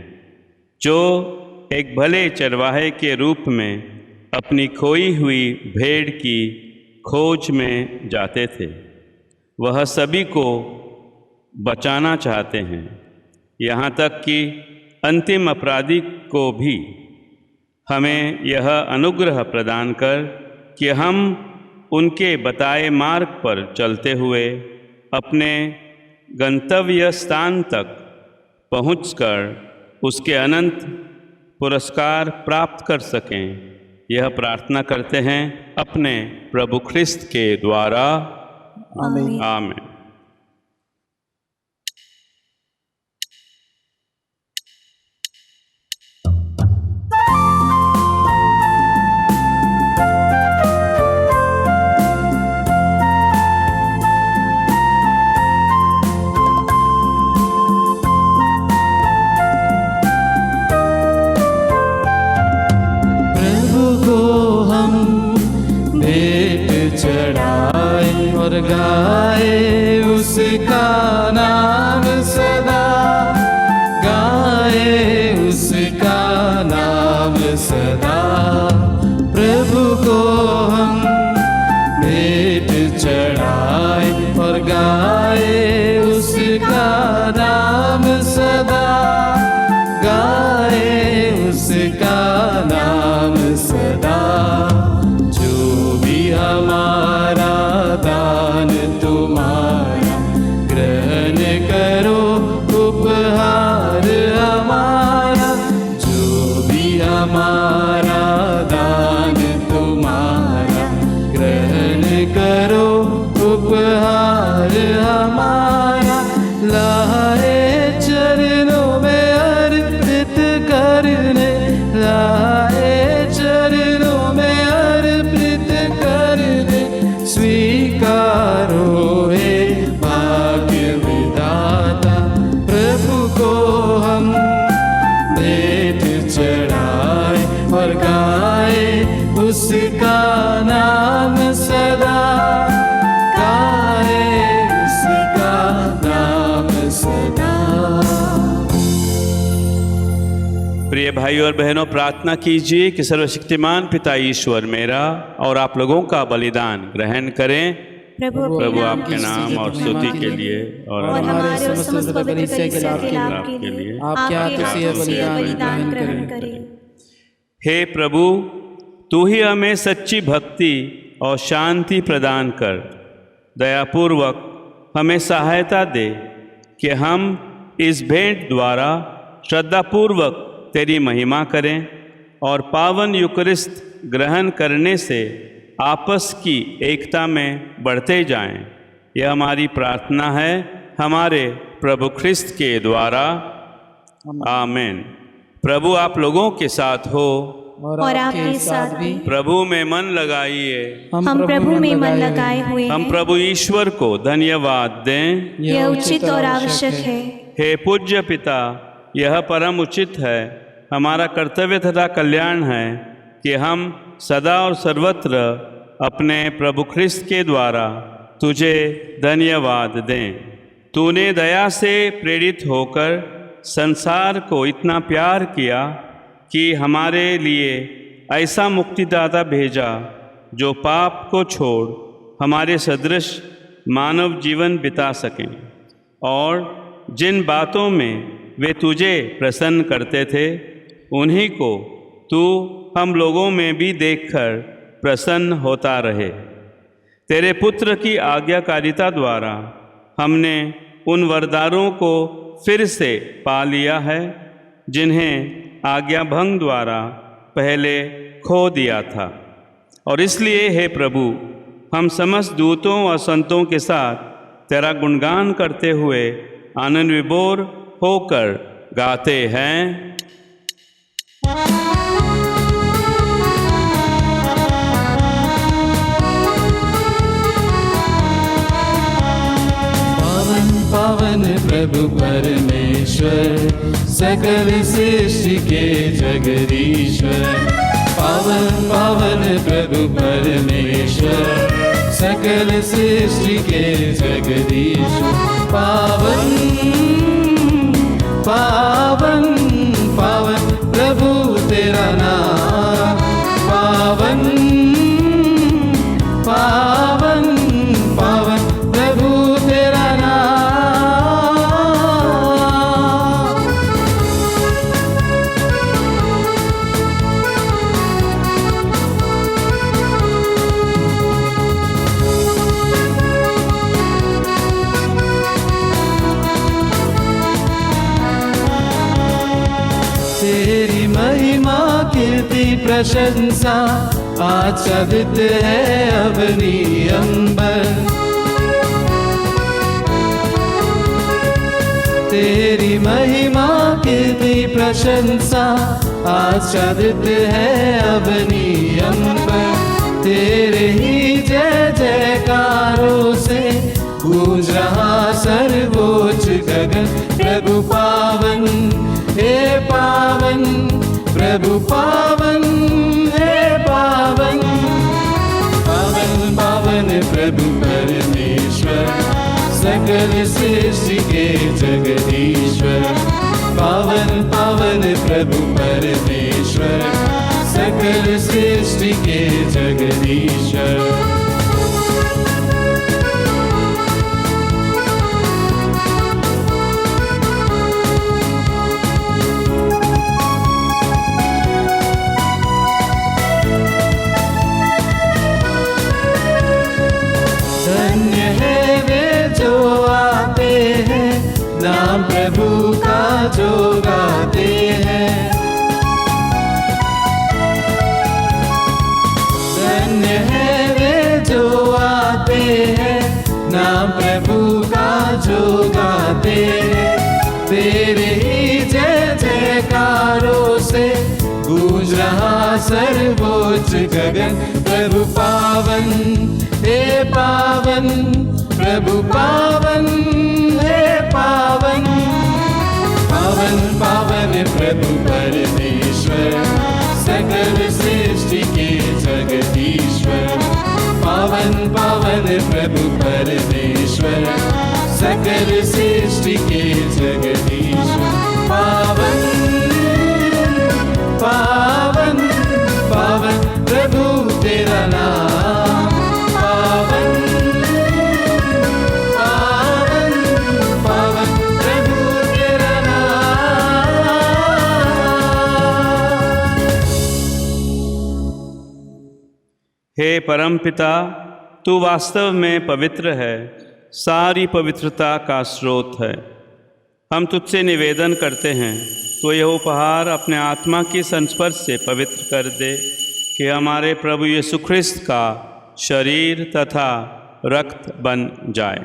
जो एक भले चरवाहे के रूप में अपनी खोई हुई भेड़ की खोज में जाते थे। वह सभी को बचाना चाहते हैं, यहाँ तक कि अंतिम अपराधी को भी। हमें यह अनुग्रह प्रदान कर कि हम उनके बताए मार्ग पर चलते हुए अपने गंतव्य स्थान तक पहुंचकर उसके अनंत पुरस्कार प्राप्त कर सकें। यह प्रार्थना करते हैं अपने प्रभु ख्रिस्त के द्वारा। आमीन। आमीन। चढ़ाए और गाए उसका नाम सदा, गाए उसका नाम सदा। प्रभु को हम भेंट चढ़ाए और गाए उसका नाम सदा, गाए उसका नाम सदा। हमारा दान तुम्हारा ग्रहण करो, उपहार हमारा। जो भी हमारा दान तुम्हारा ग्रहण करो, उपहार हमारा। लाए चरणों में अर्पित करने, लाए चरणों में स्वीकारो हे भाग्य विधाता। प्रभु को हम भेंट चढ़ाए और गाए उसका नाम सदा, गाए उसका नाम सदा। प्रिय भाइयों और बहनों, प्रार्थना कीजिए कि सर्वशक्तिमान पिता ईश्वर मेरा और आप लोगों का बलिदान ग्रहण करें। प्रभु आपके नाम और स्तुति के लिए और हमारे और समस्त पवित्र कलीसिया के लाभ के लिए आपके हाथ से बलिदान ग्रहण करें। हे प्रभु, तू ही हमें सच्ची भक्ति और शांति प्रदान कर दयापूर्वक हमें सहायता दे कि हम इस भेंट द्वारा श्रद्धापूर्वक तेरी महिमा करें और पावन यूकरिस्त ग्रहण करने से आपस की एकता में बढ़ते जाएं। यह हमारी प्रार्थना है हमारे प्रभु ख्रिस्त के द्वारा। आमीन। प्रभु आप लोगों के साथ हो और आपके साथ भी। प्रभु में मन लगाइए। हम प्रभु में मन लगाए हुए हैं। हम प्रभु ईश्वर को धन्यवाद दें। यह उचित और आवश्यक है। हे पूज्य पिता, यह परम उचित है, हमारा कर्तव्य तथा कल्याण है कि हम सदा और सर्वत्र अपने प्रभु ख्रिस्त के द्वारा तुझे धन्यवाद दें। तूने दया से प्रेरित होकर संसार को इतना प्यार किया कि हमारे लिए ऐसा मुक्तिदाता भेजा जो पाप को छोड़ हमारे सदृश मानव जीवन बिता सकें, और जिन बातों में वे तुझे प्रसन्न करते थे उन्हीं को तू हम लोगों में भी देखकर प्रसन्न होता रहे। तेरे पुत्र की आज्ञाकारिता द्वारा हमने उन वरदानों को फिर से पा लिया है जिन्हें आज्ञा भंग द्वारा पहले खो दिया था। और इसलिए हे प्रभु, हम समस्त दूतों और संतों के साथ तेरा गुणगान करते हुए आनंद विभोर होकर गाते हैं। पावन प्रभु परमेश्वर, सकल सृष्टि के जगदीश्वर। पावन पावन प्रभु परमेश्वर, सकल सृष्टि के जगदीश्वर। पावन पावन पावन प्रभु तेरा नाम, पावन पावन पावन प्रभु तेरा नाम। तेरी महिमा कीर्ति प्रशंसा आच्छादित है अवनी अंबर। तेरी महिमा कीर्ति प्रशंसा आच्छादित है अवनी अंबर। तेरे ही जय जयकारों से गूंज रहा सर्वोच्च गगन। प्रभु पावन हे पावन, प्रभु पावन हे पावन। पावन पावन प्रभु परमेश्वर, सकल सृष्टि के जगदीश्वर। पावन पावन प्रभु परमेश्वर, सकल सृष्टि के जगदीश्वर। धन्य है वे जो आते हैं, नाम प्रभु का जो गाते हैं। धन्य है वे जो आते हैं, नाम प्रभु का जो गाते हैं। तेरे ही जय जयकारों से गूंज रहा सर्वोच्च गगन। प्रभु पावन हे पावन, प्रभु पावन हे पावन। पावन पावन प्रभु परमेश्वर, सकल सृष्टि के जगदीश्वर। पावन पावन प्रभु परमेश्वर, सकल सृष्टि के जगदीश्वर। पावन पावन पावन प्रभु तेरा नाम, पावन पावन पावन प्रभु तेरा नाम। हे परमपिता, तू वास्तव में पवित्र है, सारी पवित्रता का स्रोत है। हम तुझसे निवेदन करते हैं, तो यह उपहार अपने आत्मा की संस्पर्श से पवित्र कर दे, कि हमारे प्रभु यीशु ख्रिस्त का शरीर तथा रक्त बन जाए।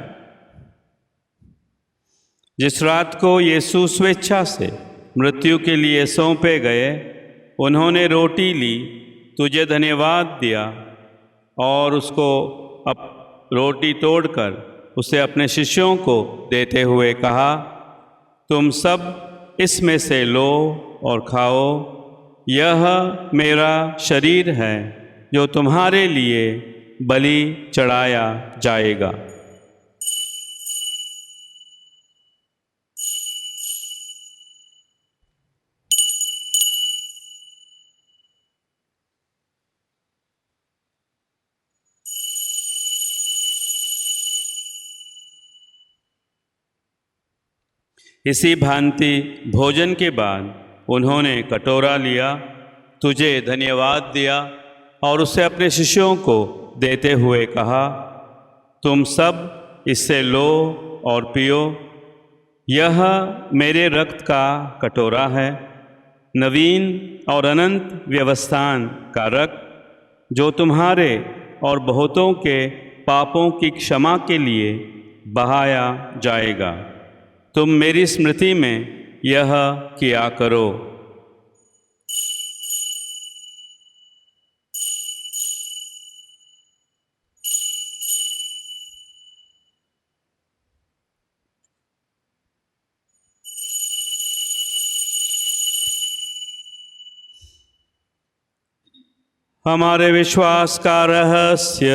जिस रात को यीशु स्वेच्छा से मृत्यु के लिए सौंपे गए, उन्होंने रोटी ली, तुझे धन्यवाद दिया और उसको रोटी तोड़कर उसे अपने शिष्यों को देते हुए कहा, तुम सब इसमें से लो और खाओ, यह मेरा शरीर है जो तुम्हारे लिए बलि चढ़ाया जाएगा। इसी भांति भोजन के बाद उन्होंने कटोरा लिया, तुझे धन्यवाद दिया और उसे अपने शिष्यों को देते हुए कहा, तुम सब इससे लो और पियो, यह मेरे रक्त का कटोरा है, नवीन और अनंत व्यवस्थान का रक्त, जो तुम्हारे और बहुतों के पापों की क्षमा के लिए बहाया जाएगा। तुम मेरी स्मृति में यह किया करो। हमारे विश्वास का रहस्य।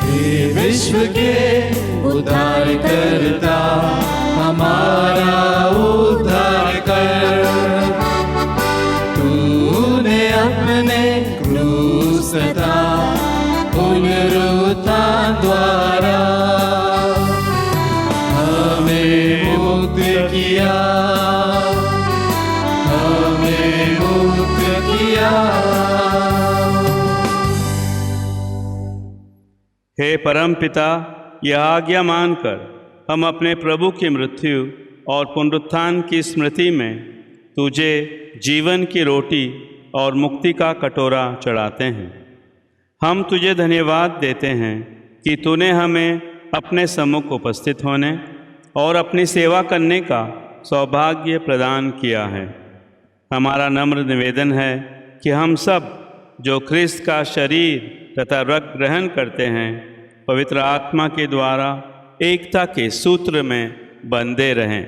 हे विश्व के उद्धार करता, हमारा उद्धार कर। तूने अपने क्रूस तथा पुनरुत्थान द्वारा हमें मुक्त किया, हमें मुक्त किया। हे परम पिता, यह आज्ञा मानकर हम अपने प्रभु की मृत्यु और पुनरुत्थान की स्मृति में तुझे जीवन की रोटी और मुक्ति का कटोरा चढ़ाते हैं। हम तुझे धन्यवाद देते हैं कि तूने हमें अपने सम्मुख उपस्थित होने और अपनी सेवा करने का सौभाग्य प्रदान किया है। हमारा नम्र निवेदन है कि हम सब जो ख्रिस्त का शरीर तथा रक्त ग्रहण करते हैं, पवित्र आत्मा के द्वारा एकता के सूत्र में बंधे रहें।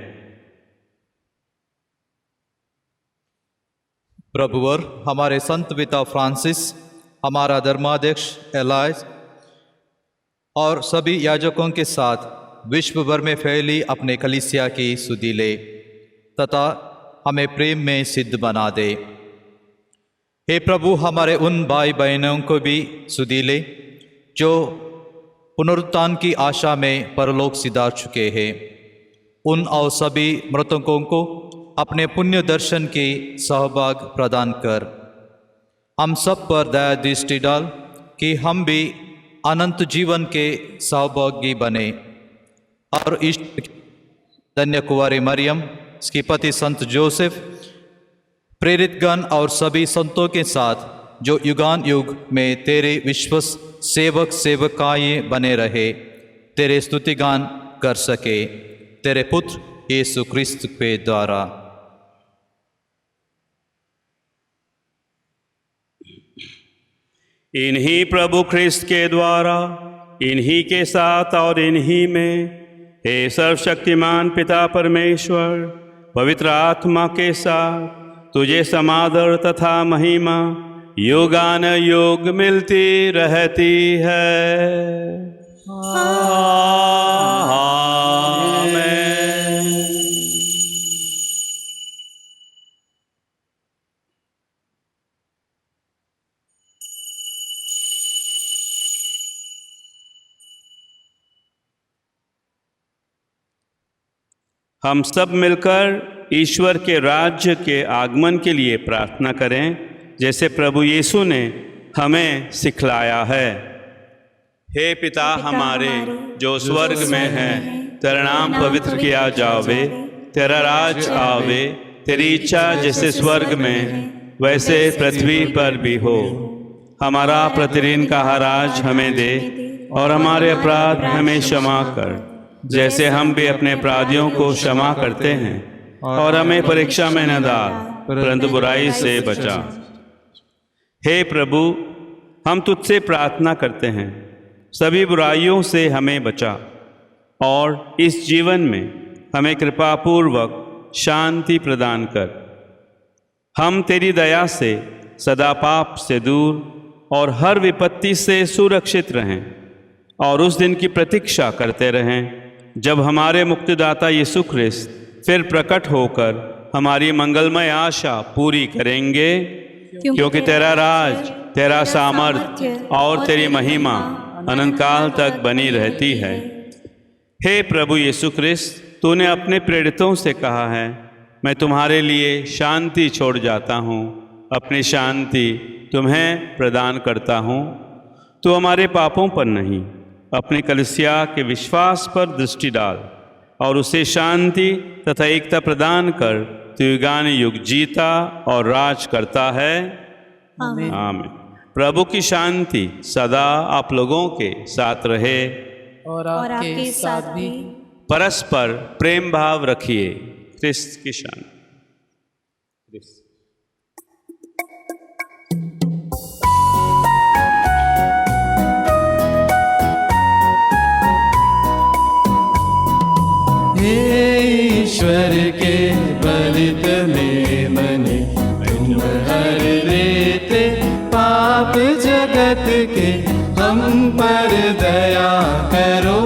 प्रभुवर हमारे संत पिता फ्रांसिस, हमारा धर्माध्यक्ष एलाइज और सभी याजकों के साथ विश्व भर में फैली अपने कलीसिया की सुधि ले तथा हमें प्रेम में सिद्ध बना दे। हे प्रभु, हमारे उन भाई बहनों को भी सुधि ले जो पुनरुत्थान की आशा में परलोक सिधार चुके हैं। उन और सभी मृतकों को अपने पुण्य दर्शन की सहभाग प्रदान कर। हम सब पर दया दृष्टि डाल कि हम भी अनंत जीवन के सहभागी बने और इष्ट धन्य कुंवारी मरियम, इसके पति संत जोसेफ, प्रेरितगण और सभी संतों के साथ जो युगान युग में तेरे विश्वस सेवक सेवकाएं बने रहे, तेरे स्तुतिगान कर सके, तेरे पुत्र यीशु क्रिस्त के द्वारा। इन्हीं प्रभु ख्रिस्त के द्वारा, इन्हीं के साथ और इन्हीं में, हे सर्वशक्तिमान पिता परमेश्वर, पवित्र आत्मा के साथ तुझे समादर तथा महिमा युगान युग मिलती रहती है। आमीन। हम सब मिलकर ईश्वर के राज्य के आगमन के लिए प्रार्थना करें, जैसे प्रभु यीशु ने हमें सिखलाया है। हे पिता हमारे जो स्वर्ग में है, तेरा नाम पवित्र किया जावे, तेरा राज आवे, तेरी इच्छा जैसे स्वर्ग में वैसे पृथ्वी पर भी हो। हमारा प्रतिदिन का आहार आज हमें दे और हमारे अपराध हमें क्षमा कर, जैसे हम भी अपने अपराधियों को क्षमा करते हैं, और हमें परीक्षा में न डाल परंतु बुराई से बचा। हे प्रभु, हम तुझसे प्रार्थना करते हैं, सभी बुराइयों से हमें बचा और इस जीवन में हमें कृपापूर्वक शांति प्रदान कर। हम तेरी दया से सदा पाप से दूर और हर विपत्ति से सुरक्षित रहें और उस दिन की प्रतीक्षा करते रहें जब हमारे मुक्तिदाता यीशु ख्रिस्त फिर प्रकट होकर हमारी मंगलमय आशा पूरी करेंगे, क्योंकि तेरा राज, तेरा सामर्थ्य और तेरी महिमा अनंत काल तक बनी रहती है। हे प्रभु यीशु ख्रिस्त, तूने अपने प्रेरितों से कहा है, मैं तुम्हारे लिए शांति छोड़ जाता हूँ, अपनी शांति तुम्हें प्रदान करता हूँ। तू हमारे पापों पर नहीं, अपनी कलीसिया के विश्वास पर दृष्टि डाल और उसे शांति तथा एकता प्रदान कर। तू युगान युग जीता और राज करता है। आमीन। आमीन। प्रभु की शांति सदा आप लोगों के साथ रहे और आपके साथ भी। परस्पर प्रेम भाव रखिए। क्रिस्त की शांति। हे हम पर दया करो।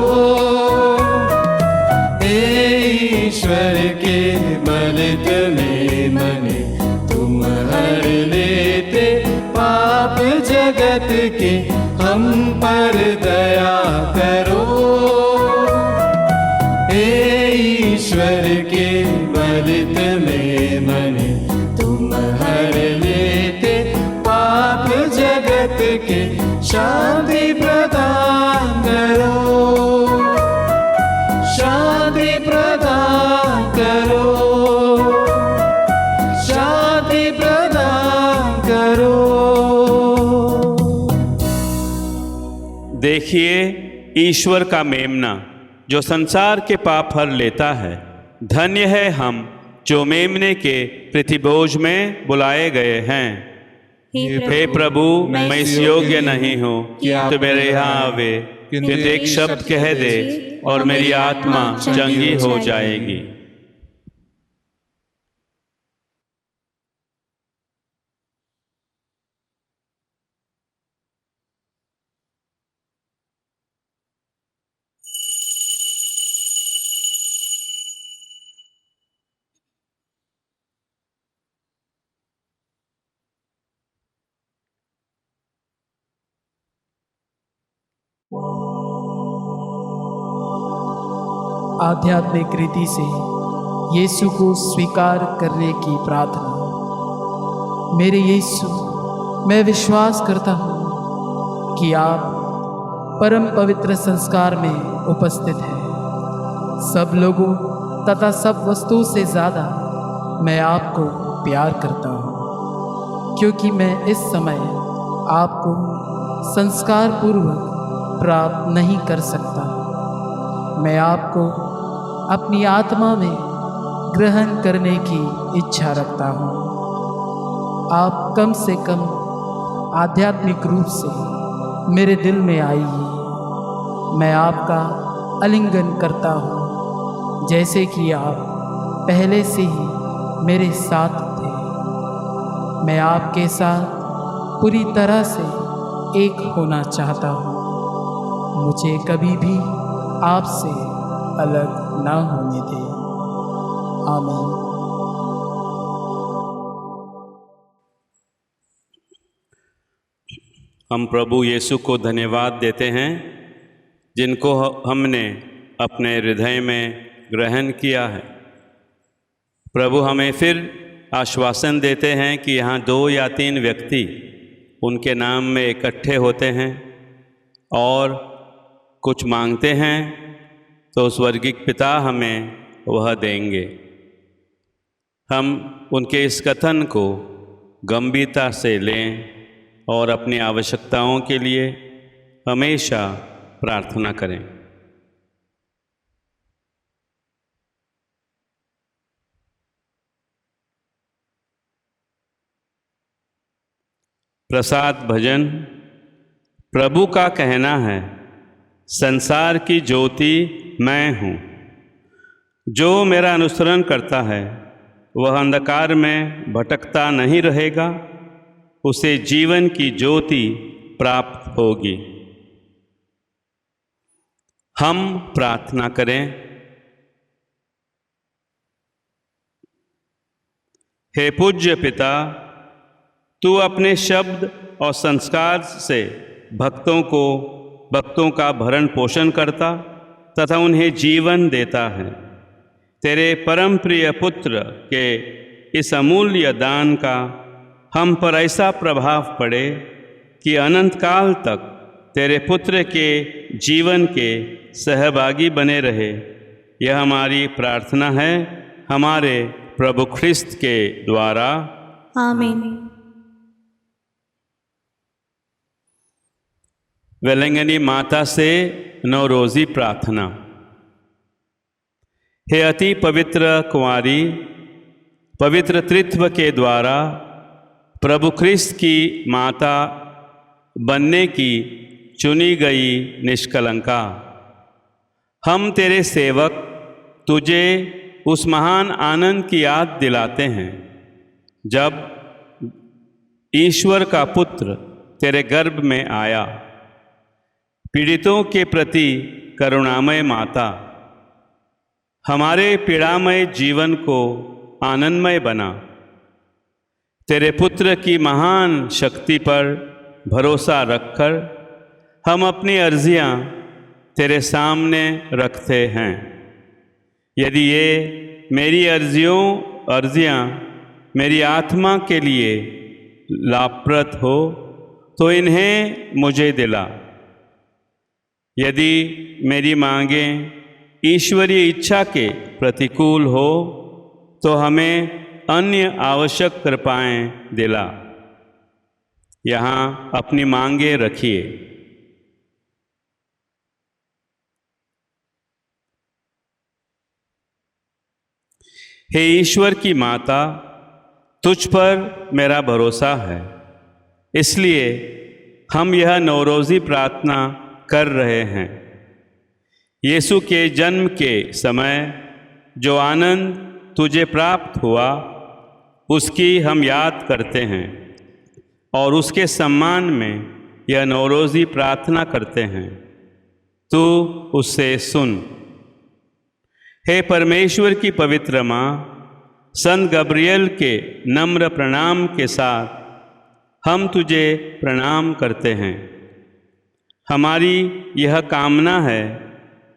ईश्वर के बलित में मने तुम हर लेते पाप जगत के, हम पर दया करो। ईश्वर के बलित में मने तुम हर लेते पाप जगत के, शांति प्रदान करो, शांति प्रदान करो, शांति प्रदान करो। देखिए ईश्वर का मेमना जो संसार के पाप हर लेता है। धन्य है हम जो मेमने के प्रतिभोज में बुलाए गए हैं। हे प्रभु, मैं इस योग्य नहीं हूँ कि तो मेरे यहाँ आवे, किंतु एक शब्द कह दे और मेरी आत्मा चंगी हो जाएगी। आध्यात्मिक रीति से यीशु को स्वीकार करने की प्रार्थना। मेरे यीशु, मैं विश्वास करता हूँ कि आप परम पवित्र संस्कार में उपस्थित हैं। सब लोगों तथा सब वस्तुओं से ज़्यादा मैं आपको प्यार करता हूँ, क्योंकि मैं इस समय आपको संस्कार पूर्वक प्राप्त नहीं कर सकता। मैं आपको अपनी आत्मा में ग्रहण करने की इच्छा रखता हूँ। आप कम से कम आध्यात्मिक रूप से मेरे दिल में आइए। मैं आपका आलिंगन करता हूँ, जैसे कि आप पहले से ही मेरे साथ थे। मैं आपके साथ पूरी तरह से एक होना चाहता हूँ। मुझे कभी भी आपसे अलग ना होने दें। आमीन। हम प्रभु यीशु को धन्यवाद देते हैं जिनको हमने अपने हृदय में ग्रहण किया है। प्रभु हमें फिर आश्वासन देते हैं कि यहाँ 2 या 3 व्यक्ति उनके नाम में इकट्ठे होते हैं और कुछ मांगते हैं तो स्वर्गीय पिता हमें वह देंगे। हम उनके इस कथन को गंभीरता से लें और अपनी आवश्यकताओं के लिए हमेशा प्रार्थना करें। प्रसाद भजन। प्रभु का कहना है, संसार की ज्योति मैं हूँ। जो मेरा अनुसरण करता है वह अंधकार में भटकता नहीं रहेगा, उसे जीवन की ज्योति प्राप्त होगी। हम प्रार्थना करें। हे पूज्य पिता, तू अपने शब्द और संस्कार से भक्तों का भरण पोषण करता तथा उन्हें जीवन देता है। तेरे परम प्रिय पुत्र के इस अमूल्य दान का हम पर ऐसा प्रभाव पड़े कि अनंत काल तक तेरे पुत्र के जीवन के सहभागी बने रहे। यह हमारी प्रार्थना है हमारे प्रभु ख्रिस्त के द्वारा। आमीन। वेलंगनी माता से नवरोज़ी प्रार्थना। हे अति पवित्र कुंवारी, पवित्र त्रित्व के द्वारा प्रभु ख्रिस्त की माता बनने की चुनी गई निष्कलंका, हम तेरे सेवक तुझे उस महान आनंद की याद दिलाते हैं जब ईश्वर का पुत्र तेरे गर्भ में आया पीड़ितों के प्रति करुणामय माता, हमारे पीड़ामय जीवन को आनंदमय बना। तेरे पुत्र की महान शक्ति पर भरोसा रखकर हम अपनी अर्जियां तेरे सामने रखते हैं। यदि ये मेरी अर्जियां मेरी आत्मा के लिए लाभप्रद हो तो इन्हें मुझे दिला। यदि मेरी मांगें ईश्वरीय इच्छा के प्रतिकूल हो तो हमें अन्य आवश्यक कृपाएं दिला। यहाँ अपनी मांगें रखिए। हे ईश्वर की माता, तुझ पर मेरा भरोसा है, इसलिए हम यह नौरोज़ी प्रार्थना कर रहे हैं। यीशु के जन्म के समय जो आनंद तुझे प्राप्त हुआ उसकी हम याद करते हैं और उसके सम्मान में यह नौरोज़ी प्रार्थना करते हैं। तू उससे सुन। हे परमेश्वर की पवित्र माँ, संत गब्रियल के नम्र प्रणाम के साथ हम तुझे प्रणाम करते हैं। हमारी यह कामना है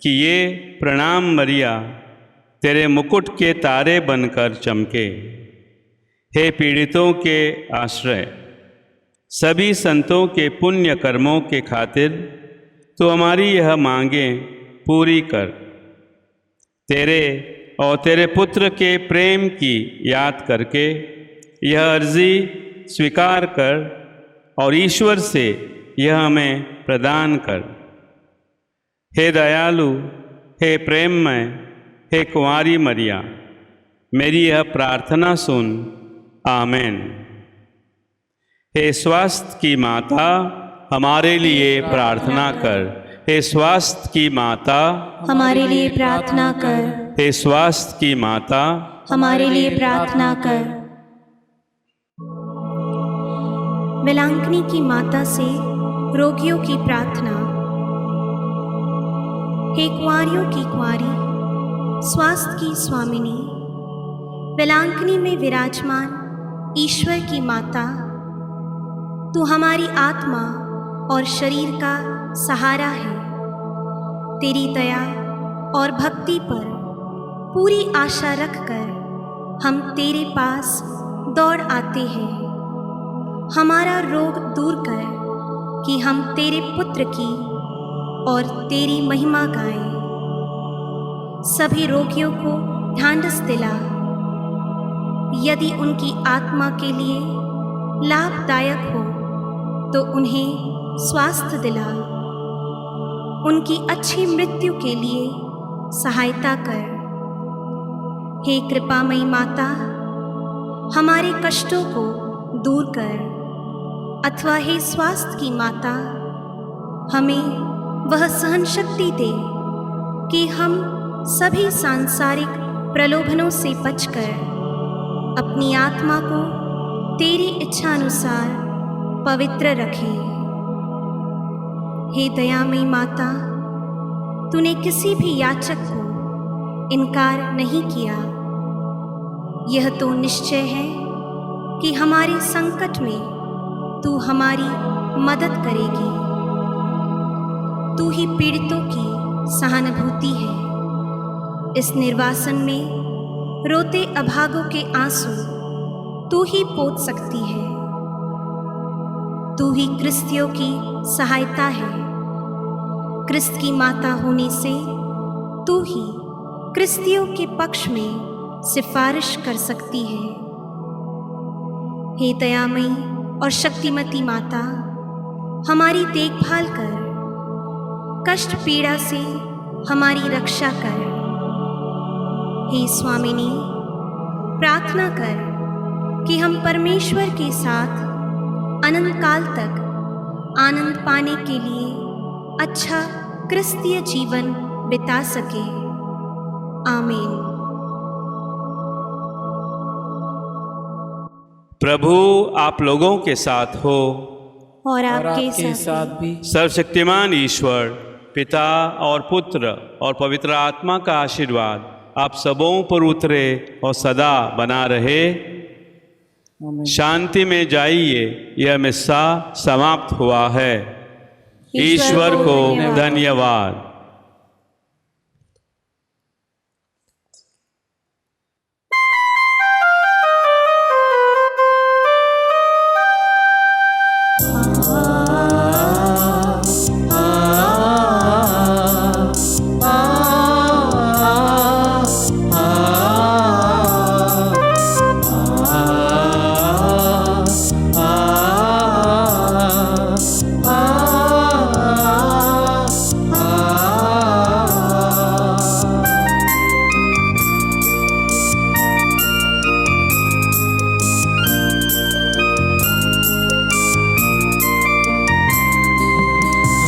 कि ये प्रणाम मरिया तेरे मुकुट के तारे बनकर चमके। हे पीड़ितों के आश्रय, सभी संतों के पुण्य कर्मों के खातिर तो हमारी यह मांगें पूरी कर। तेरे और तेरे पुत्र के प्रेम की याद करके यह अर्जी स्वीकार कर और ईश्वर से यह हमें प्रदान कर। हे दयालु, हे प्रेममय, हे कुंवारी मरिया, मेरी यह प्रार्थना सुन। आमेन। हे स्वास्थ्य की माता, हमारे लिए प्रार्थना कर। हे स्वास्थ्य की माता, हमारे लिए प्रार्थना कर। हे स्वास्थ्य की माता, हमारे लिए प्रार्थना कर। वेलांकनी की माता से रोगियों की प्रार्थना। हे कुंवारियों की कुंवारी, स्वास्थ्य की स्वामिनी, वेलांकनी में विराजमान ईश्वर की माता, तू हमारी आत्मा और शरीर का सहारा है। तेरी दया और भक्ति पर पूरी आशा रखकर हम तेरे पास दौड़ आते हैं। हमारा रोग दूर कर कि हम तेरे पुत्र की और तेरी महिमा गाएं। सभी रोगियों को ढांढस दिला। यदि उनकी आत्मा के लिए लाभदायक हो तो उन्हें स्वास्थ्य दिला। उनकी अच्छी मृत्यु के लिए सहायता कर। हे कृपामयी माता, हमारे कष्टों को दूर कर। अथवा हे स्वास्थ्य की माता, हमें वह सहन शक्ति दे कि हम सभी सांसारिक प्रलोभनों से बचकर अपनी आत्मा को तेरी इच्छा अनुसार पवित्र रखें। हे दयामयी माता, तूने किसी भी याचक को इनकार नहीं किया। यह तो निश्चय है कि हमारे संकट में तू हमारी मदद करेगी। तू ही पीड़ितों की सहानुभूति है। इस निर्वासन में रोते अभागों के आंसू तू ही पोंछ सकती है। तू ही क्रिस्तियों की सहायता है। क्रिस्त की माता होने से तू ही क्रिस्तियों के पक्ष में सिफारिश कर सकती है। हे दयामयी और शक्तिमती माता, हमारी देखभाल कर। कष्ट पीड़ा से हमारी रक्षा कर। हे स्वामिनी, प्रार्थना कर कि हम परमेश्वर के साथ अनंत काल तक आनंद पाने के लिए अच्छा क्रिस्तीय जीवन बिता सके। आमीन। प्रभु आप लोगों के साथ हो और और आपके आपके साथ साथ भी। सर्वशक्तिमान ईश्वर पिता और पुत्र और पवित्र आत्मा का आशीर्वाद आप सबों पर उतरे और सदा बना रहे। आमीन। शांति में जाइए, यह मिस्सा समाप्त हुआ है। ईश्वर को धन्यवाद।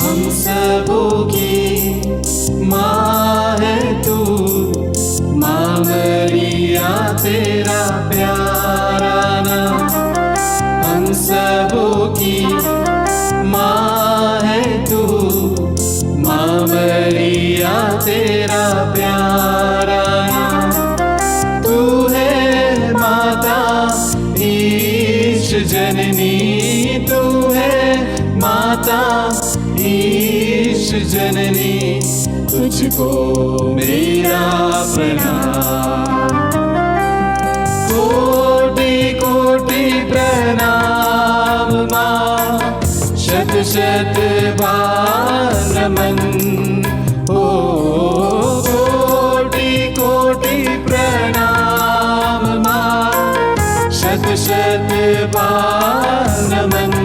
हम सबों की माँ है तू, माँ मरिया तेरा प्यारा नाम। हम सबों की माँ है तू, माँ मरिया तेरा प्यारा नाम। तू है माता ईश जननी, तू है माता ईश जननी, तुझको मेरा प्रणाम। कोटि कोटि प्रणाम माँ, शत शत बार नमन। ओ कोटि कोटि प्रणाम माँ, शत शत बार नमन।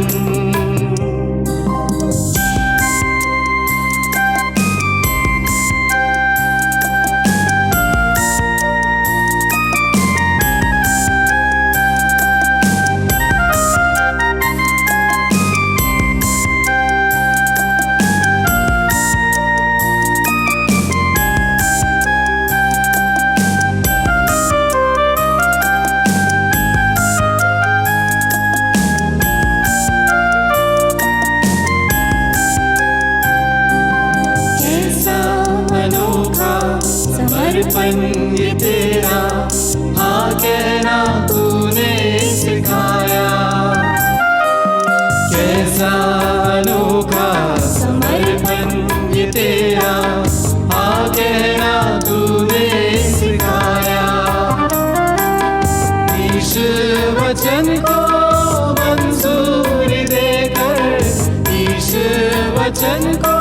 समर्पण ये तेरा, हाँ कहना तूने सिखाया। कैसा अनोखा समर्पण ये तेरा, हाँ कहना तूने सिखाया। ईश वचन को मंजूरी देकर, ईश वचन को